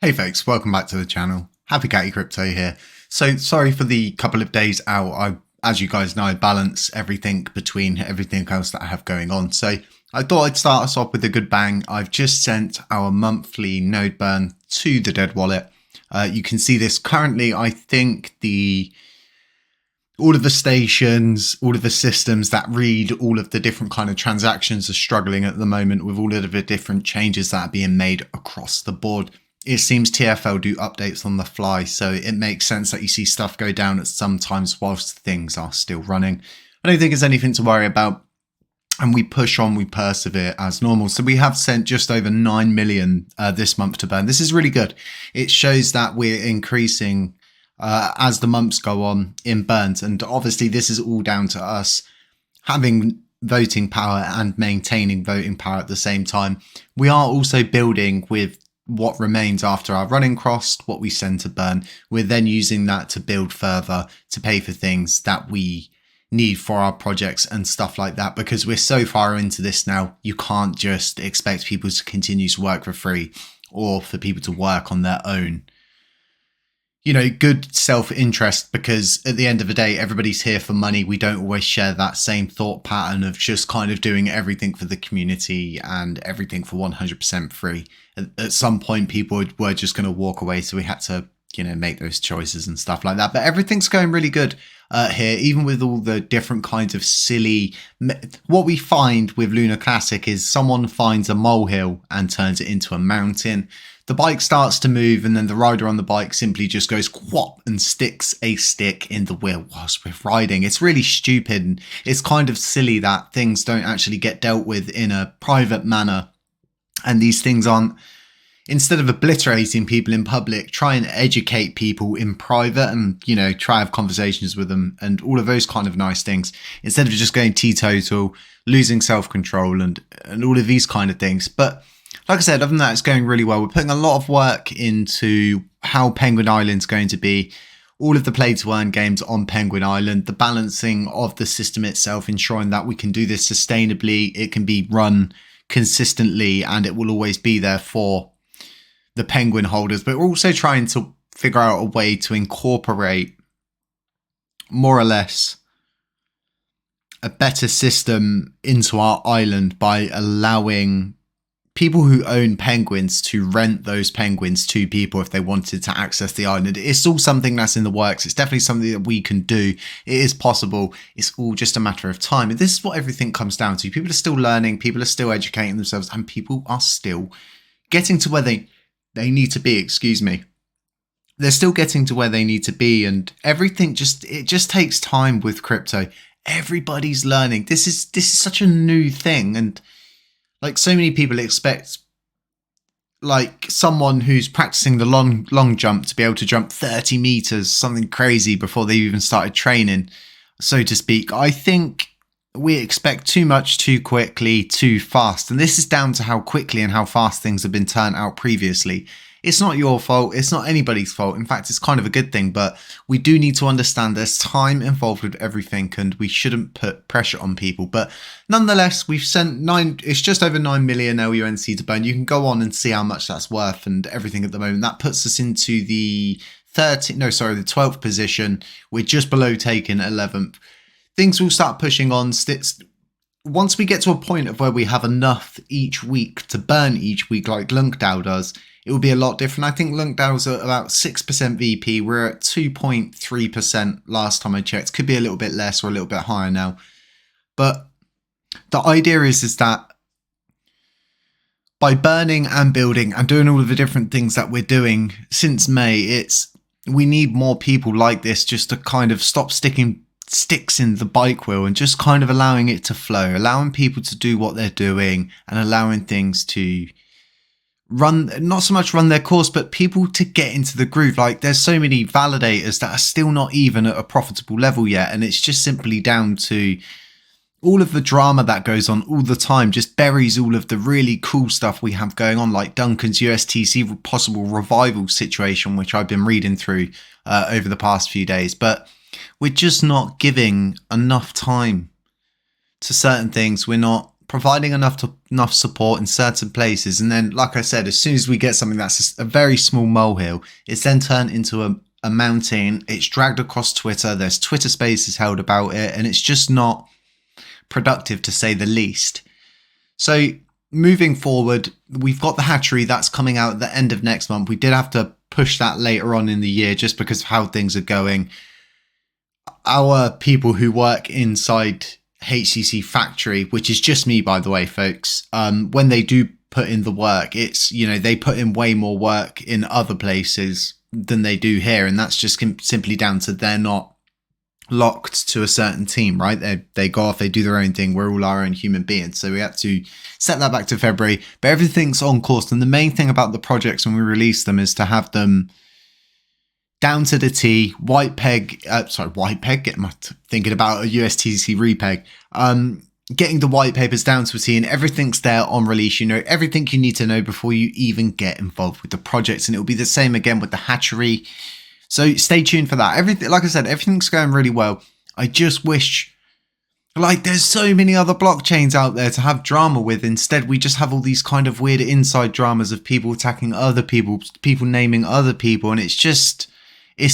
Hey folks, welcome back to the channel. Happy Catty Crypto here. So sorry for the couple of days out. As you guys know, I balance everything between everything else that I have going on. So I thought I'd start us off with a good bang. I've just sent our monthly node burn to the dead wallet. You can see this currently. I think all of the stations, all of the systems that read all of the different kind of transactions are struggling at the moment with all of the different changes that are being made across the board. It seems TFL do updates on the fly, so it makes sense that you see stuff go down at some times whilst things are still running. I don't think there's anything to worry about, and we push on, we persevere as normal. So we have sent just over 9 million this month to burn. This is really good. It shows that we're increasing as the months go on in burns, and obviously this is all down to us having voting power and maintaining voting power at the same time. We are also building with what remains after our running cost, what we send to burn. We're then using that to build further, to pay for things that we need for our projects and stuff like that, because we're so far into this now. You can't just expect people to continue to work for free or for people to work on their own, good self-interest, because at the end of the day, everybody's here for money. We don't always share that same thought pattern of just kind of doing everything for the community and everything for 100% free. At some point, people were just going to walk away, so we had to, make those choices and stuff like that. But everything's going really good here, even with all the different kinds of silly. What we find with Lunar Classic is someone finds a molehill and turns it into a mountain. The bike starts to move, and then the rider on the bike simply just goes quap and sticks a stick in the wheel whilst we're riding. It's really stupid, and it's kind of silly that things don't actually get dealt with in a private manner. And these things aren't, instead of obliterating people in public, try and educate people in private and, try to have conversations with them and all of those kind of nice things, instead of just going teetotal, losing self-control and all of these kind of things. But like I said, other than that, it's going really well. We're putting a lot of work into how Penguin Island's going to be, all of the play to earn games on Penguin Island, the balancing of the system itself, ensuring that we can do this sustainably, it can be run consistently, and it will always be there for the Penguin holders. But we're also trying to figure out a way to incorporate more or less a better system into our island by allowing people who own penguins to rent those penguins to people if they wanted to access the island. It's all something that's in the works. It's definitely something that we can do. It is possible. It's all just a matter of time. And this is what everything comes down to. People are still learning. People are still educating themselves, and people are still getting to where they need to be. They're still getting to where they need to be, and everything it just takes time with crypto. Everybody's learning. This is such a new thing, and like so many people expect like someone who's practicing the long jump to be able to jump 30 meters, something crazy, before they even started training, so to speak. I think we expect too much too quickly, too fast. And this is down to how quickly and how fast things have been turned out previously. It's not your fault. It's not anybody's fault. In fact, it's kind of a good thing, but we do need to understand there's time involved with everything, and we shouldn't put pressure on people. But nonetheless, we've sent it's just over 9 million LUNC to burn. You can go on and see how much that's worth and everything at the moment. That puts us into the 12th position. We're just below taking 11th. Things will start pushing on. Once we get to a point of where we have enough each week to burn each week, like Lunc does, it will be a lot different. I think Lunc is at about 6% VP. We're at 2.3% last time I checked. Could be a little bit less or a little bit higher now. But the idea is that by burning and building and doing all of the different things that we're doing since May, we need more people like this just to kind of stop sticking sticks in the bike wheel and just kind of allowing it to flow, allowing people to do what they're doing and allowing things to not so much run their course, but people to get into the groove. Like, there's so many validators that are still not even at a profitable level yet, and it's just simply down to all of the drama that goes on all the time just buries all of the really cool stuff we have going on, like Duncan's USTC possible revival situation, which I've been reading through over the past few days. But we're just not giving enough time to certain things. We're not providing enough support in certain places, and then, like I said, as soon as we get something that's a very small molehill, it's then turned into a mountain. It's dragged across Twitter. There's Twitter Spaces held about it, and it's just not productive, to say the least. So moving forward, we've got the hatchery that's coming out at the end of next month. We did have to push that later on in the year just because of how things are going. Our people who work inside HCC factory, which is just me, by the way, folks, when they do put in the work, it's, you know, they put in way more work in other places than they do here, and that's just simply down to they're not locked to a certain team, right? They go off, they do their own thing. We're all our own human beings, so we had to set that back to February, but everything's on course. And the main thing about the projects when we release them is to have them down to the T, white peg, thinking about a USTC repeg, getting the white papers down to a T, and everything's there on release. You know everything you need to know before you even get involved with the projects, and it'll be the same again with the hatchery. So stay tuned for that. Everything, like I said, everything's going really well. I just wish, like, there's so many other blockchains out there to have drama with. Instead, we just have all these kind of weird inside dramas of people attacking other people, people naming other people, and it's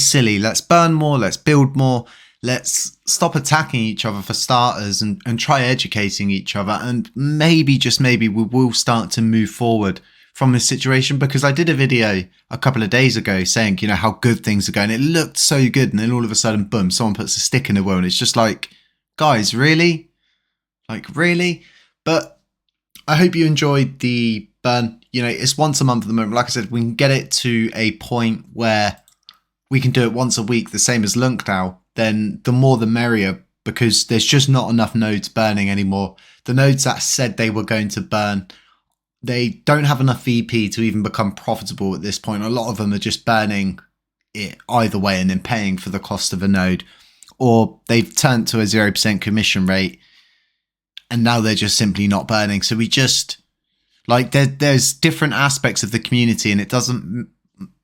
silly. Let's burn more, let's build more, let's stop attacking each other for starters, and try educating each other, and maybe, just maybe, we will start to move forward from this situation. Because I did a video a couple of days ago saying, you know, how good things are going. It looked so good, and then all of a sudden, boom, someone puts a stick in the wheel, and it's just like, guys, really? Like, really? But I hope you enjoyed the burn. You know, it's once a month at the moment. Like I said, we can get it to a point where we can do it once a week, the same as Lunc now, then the more the merrier, because there's just not enough nodes burning anymore. The nodes that said they were going to burn, they don't have enough VP to even become profitable at this point. A lot of them are just burning it either way and then paying for the cost of a node, or they've turned to a 0% commission rate and now they're just simply not burning. So we just, like, there's different aspects of the community, and it doesn't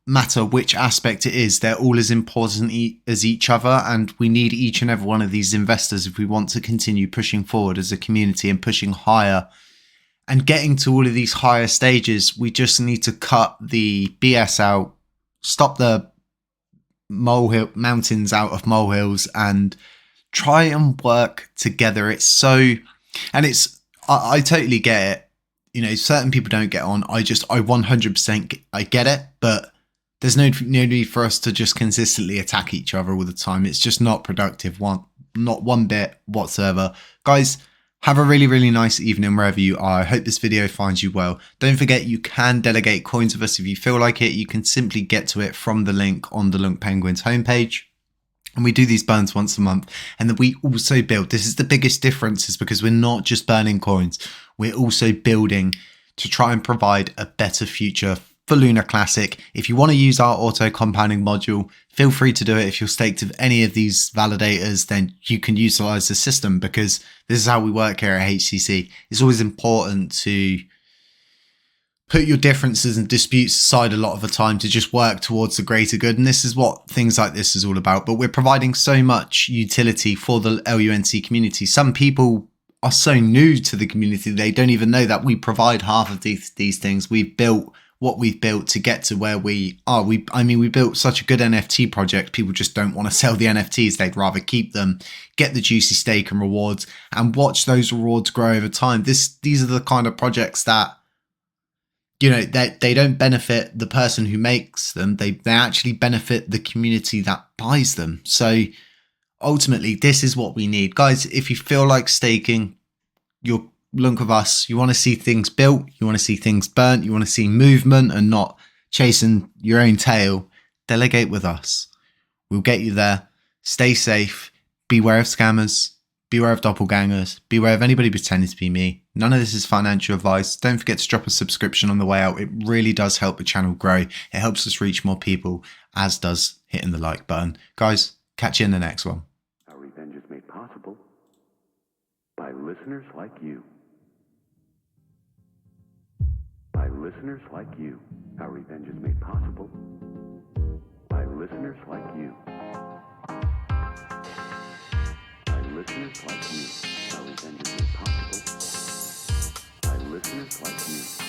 matter which aspect it is, they're all as important as each other, and we need each and every one of these investors if we want to continue pushing forward as a community and pushing higher and getting to all of these higher stages. We just need to cut the BS out, stop the mountains out of molehills, and try and work together. It's so, and it's, I totally get it. You know, certain people don't get on. I 100% I get it, but there's no need for us to just consistently attack each other all the time. It's just not productive, not one bit whatsoever. Guys, have a really, really nice evening wherever you are. I hope this video finds you well. Don't forget, you can delegate coins with us if you feel like it. You can simply get to it from the link on the Lunc Penguins homepage. And we do these burns once a month. And then we also build. This is the biggest difference, is because we're not just burning coins. We're also building to try and provide a better future for Lunar Classic. If you want to use our auto compounding module, feel free to do it. If you're staked with any of these validators, then you can utilize the system, because this is how we work here at HCC. It's always important to put your differences and disputes aside a lot of the time to just work towards the greater good. And this is what things like this is all about. But we're providing so much utility for the LUNC community. Some people are so new to the community, they don't even know that we provide half of these things. We've built what we've built to get to where we are. We built such a good NFT project. People just don't want to sell the NFTs. They'd rather keep them, get the juicy stake and rewards, and watch those rewards grow over time. These are the kind of projects that, you know, they don't benefit the person who makes them. They actually benefit the community that buys them. So ultimately, this is what we need. Guys, if you feel like staking your Lunc with us, you want to see things built, you want to see things burnt, you want to see movement and not chasing your own tail, delegate with us. We'll get you there. Stay safe. Beware of scammers. Beware of doppelgangers. Beware of anybody pretending to be me. None of this is financial advice. Don't forget to drop a subscription on the way out. It really does help the channel grow. It helps us reach more people, as does hitting the like button. Guys, catch you in the next one. Our revenge is made possible by listeners like you. By listeners like you. Our revenge is made possible by listeners like you. By listeners like you. Our revenge is made possible listeners like you.